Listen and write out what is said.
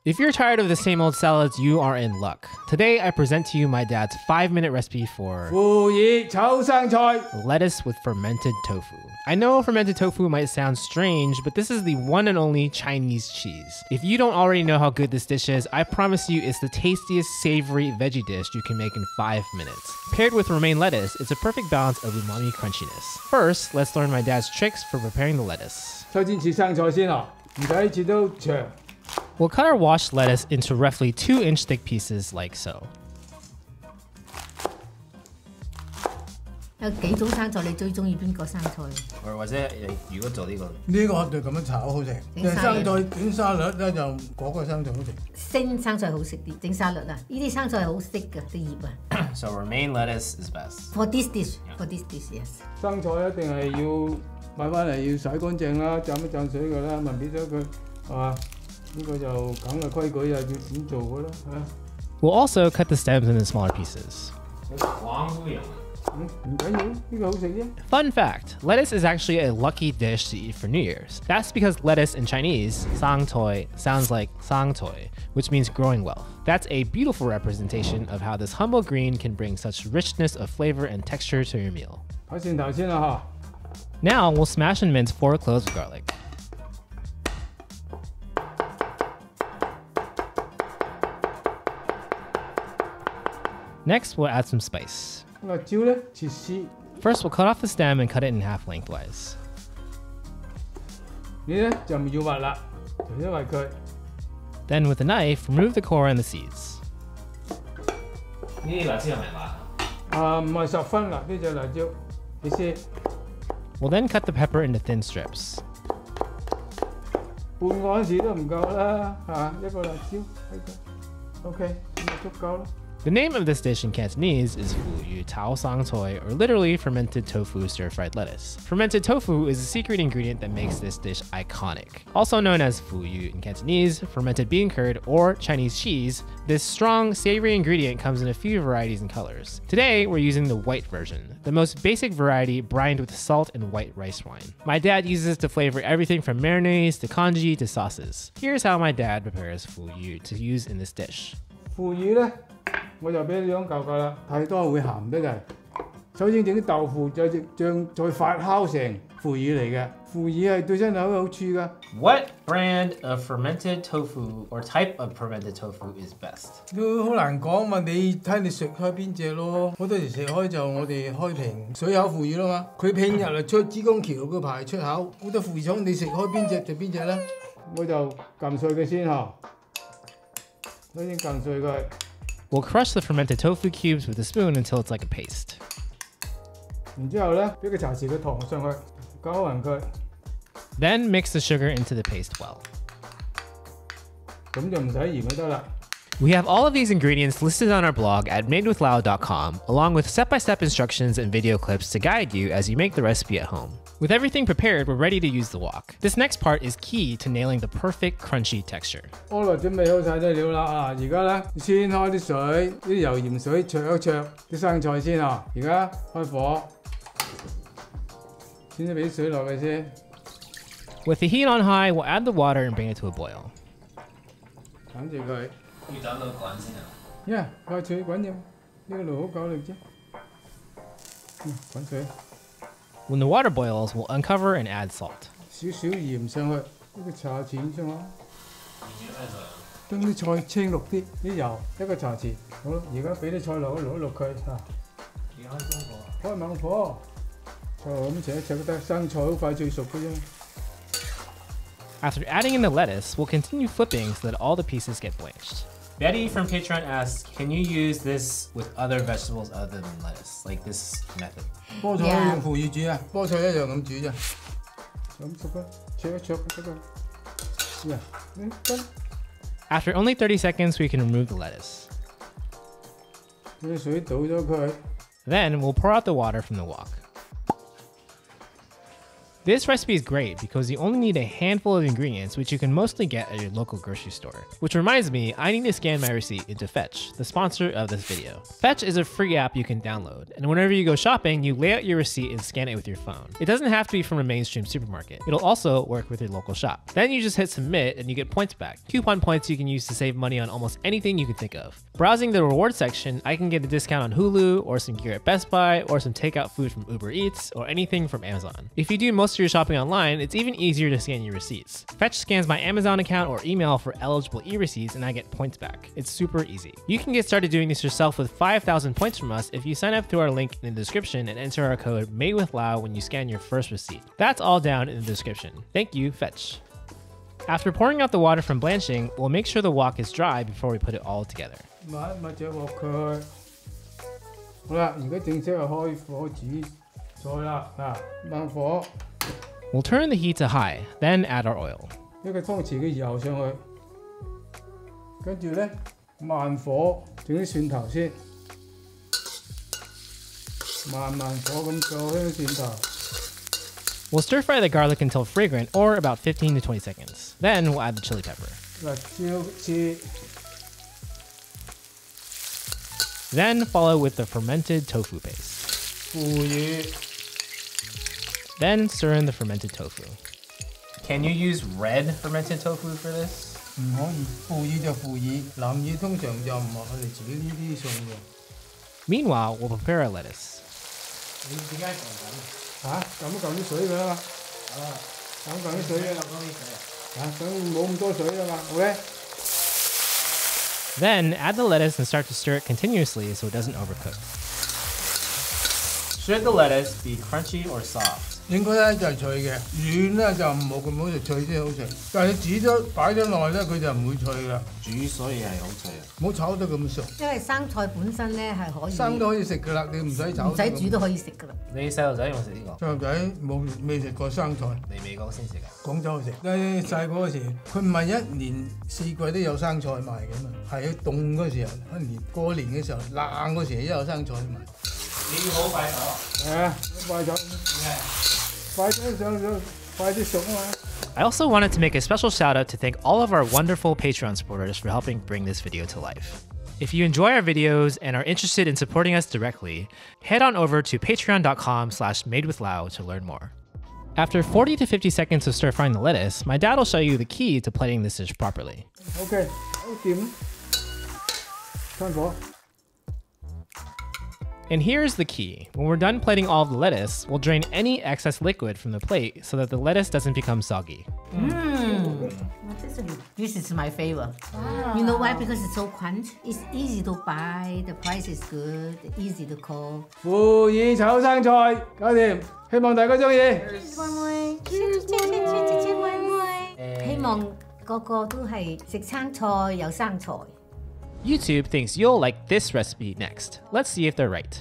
If you're tired of the same old salads, you are in luck. Today, I present to you my dad's 5-minute recipe for 腐乳炒生菜 lettuce with fermented tofu. I know fermented tofu might sound strange, but this is the one and only Chinese cheese. If you don't already know how good this dish is, I promise you it's the tastiest savory veggie dish you can make in 5 minutes. Paired with romaine lettuce, it's a perfect balance of umami crunchiness. First, let's learn my dad's tricks for preparing the lettuce. 首先切生菜先啊，唔使切到長。 We'll cut our washed lettuce into roughly 2-inch thick pieces like so. 有幾種生菜，你最中意邊個生菜？或者如果做呢個，呢個就咁樣炒好食。生菜整沙律咧就嗰個生菜好食。生生菜好食啲，整沙律啊！呢啲生菜係好色嘅啲葉啊。So romaine lettuce is best. For this dish, for this dish, yes. 生菜一定係要買翻嚟要洗乾淨啦，浸一浸水佢啦，問俾咗佢係嘛？呢個就梗嘅規矩啊，要點做嘅啦嚇。We'll also cut the stems into smaller pieces. Fun fact, lettuce is actually a lucky dish to eat for New Year's. That's because lettuce in Chinese, sang toi, sounds like sang toi, which means growing wealth. That's a beautiful representation of how this humble green can bring such richness of flavor and texture to your meal. Now we'll smash and mince 4 cloves of garlic. Next, we'll add some spice. First, we'll cut off the stem and cut it in half lengthwise. Then with a knife, remove the core and the seeds. We'll then cut the pepper into thin strips. The name of this dish in Cantonese is腐乳炒生菜, or literally fermented tofu stir-fried lettuce. Fermented tofu is a secret ingredient that makes this dish iconic. Also known as腐乳in Cantonese, fermented bean curd, or Chinese cheese, this strong, savory ingredient comes in a few varieties and colors. Today, we're using the white version, the most basic variety brined with salt and white rice wine. My dad uses this to flavor everything from marinades to congee to sauces. Here's how my dad prepares腐乳to use in this dish. 腐乳咧，我就俾你兩嚿夠啦，太多會鹹得滯。首先整啲豆腐，再發酵成腐乳嚟嘅。腐乳係對身體好有好處㗎。What brand of fermented tofu or type of fermented tofu is best? 都好難講嘛，你睇你食開邊隻咯。好多時食開就我哋開平水口腐乳啦嘛，佢拼入嚟出珠江橋個牌出口，好多腐乳廠你食開邊隻就邊隻啦。我就撳碎佢先嚇。 We'll crush the fermented tofu cubes with a spoon until it's like a paste. Then mix the sugar into the paste well. We have all of these ingredients listed on our blog at madewithlau.com, along with step-by-step instructions and video clips to guide you as you make the recipe at home. With everything prepared, we're ready to use the wok. This next part is key to nailing the perfect crunchy texture. 我來準備好晒啲料啦啊！而家咧先開啲水，啲油鹽水焯一焯啲生菜先啊！而家開火，先俾水落去先。With the heat on high, we'll add the water and bring it to a boil. 等住佢。要等到滾先啊！呀，快脆滾咗，呢個爐好夠力啫。滾水。 When the water boils, we'll uncover and add salt. 少少鹽上去，呢個茶匙上去，將啲菜青綠啲，啲油一個茶匙。好啦，而家俾啲菜落去淥一淥佢嚇。而家開中火，開猛火，就咁扯一扯得，生菜好快最熟嘅啫。 After adding in the lettuce, we'll continue flipping so that all the pieces get blanched. Betty from Patreon asks, can you use this with other vegetables other than lettuce, like this method? 菠菜用腐乳煮啊，菠菜一樣咁煮啫。咁熟啦，灼一灼得㗎。Yeah. After only 30 seconds, we can remove the lettuce. 啲水倒咗佢。 Then we'll pour out the water from the wok. This recipe is great because you only need a handful of ingredients, which you can mostly get at your local grocery store. Which reminds me, I need to scan my receipt into Fetch, the sponsor of this video. Fetch is a free app you can download, and whenever you go shopping, you lay out your receipt and scan it with your phone. It doesn't have to be from a mainstream supermarket. It'll also work with your local shop. Then you just hit submit and you get points back. Coupon points you can use to save money on almost anything you can think of. Browsing the reward section, I can get a discount on Hulu, or some gear at Best Buy, or some takeout food from Uber Eats, or anything from Amazon. If you do most of your shopping online, it's even easier to scan your receipts. Fetch scans my Amazon account or email for eligible e-receipts and I get points back. It's super easy. You can get started doing this yourself with 5,000 points from us if you sign up through our link in the description and enter our code MADEWITHLAO when you scan your first receipt. That's all down in the description. Thank you, Fetch. After pouring out the water from blanching, we'll make sure the wok is dry before we put it all together. 抹隻鑊佢。好啦，而家正式係開火煮菜啦。嗱，慢火。We'll turn the heat to high, then add our oil. 一個湯匙嘅油上去，跟住咧慢火整啲蒜頭先，慢火咁做香蒜頭。We'll stir fry the garlic until fragrant, or about 15 to 20 seconds. Then we'll add the chili pepper. 辣椒切。 Then follow with the fermented tofu paste. 腐乳。 Then stir in the fermented tofu. Can you use red fermented tofu for this? 唔可以，腐乳就腐乳，藍乳通常就唔係我哋自己呢啲餸嘅。 Meanwhile, we'll prepare our lettuce. 你點解咁緊？撳啲水佢啊嘛。撳啲水啊。等冇咁多水啊嘛 ，OK。 Then add the lettuce and start to stir it continuously so it doesn't overcook. Should the lettuce be crunchy or soft? 應該咧就係脆嘅，軟咧就唔冇咁好食，脆先好食。但係你煮咗擺咗耐咧，佢就唔會脆啦。煮所以係好脆啊！唔好炒得咁熟。因為生菜本身咧係可以生都可以食㗎啦，你唔使炒。唔使煮都可以食㗎啦。你細路仔有冇食呢個？細路仔未食過生菜。你美國先食㗎？廣州食。你細個嗰時，佢唔係一年四季都有生菜賣嘅嘛，係凍嗰時候，一年過年嘅時候，冷嗰時都有生菜賣。你要好快手啊！係啊，快手。快啲上，快啲熟啊嘛！ I also wanted to make a special shout out to thank all of our wonderful Patreon supporters for helping bring this video to life. If you enjoy our videos and are interested in supporting us directly, head on over to patreon.com/madewithlau to learn more. After 40 to 50 seconds of stir frying the lettuce, my dad will show you the key to plating this dish properly. OK， 好掂。開火。 And here's the key. When we're done plating all of the lettuce, we'll drain any excess liquid from the plate so that the lettuce doesn't become soggy. This is my favorite. You know why? Because it's so crunch. It's easy to buy. The price is good. Easy to cook. 腐乳炒生菜搞掂，希望大家中意。希望個個都係食生菜有生菜。 YouTube thinks you'll like this recipe next. Let's see if they're right.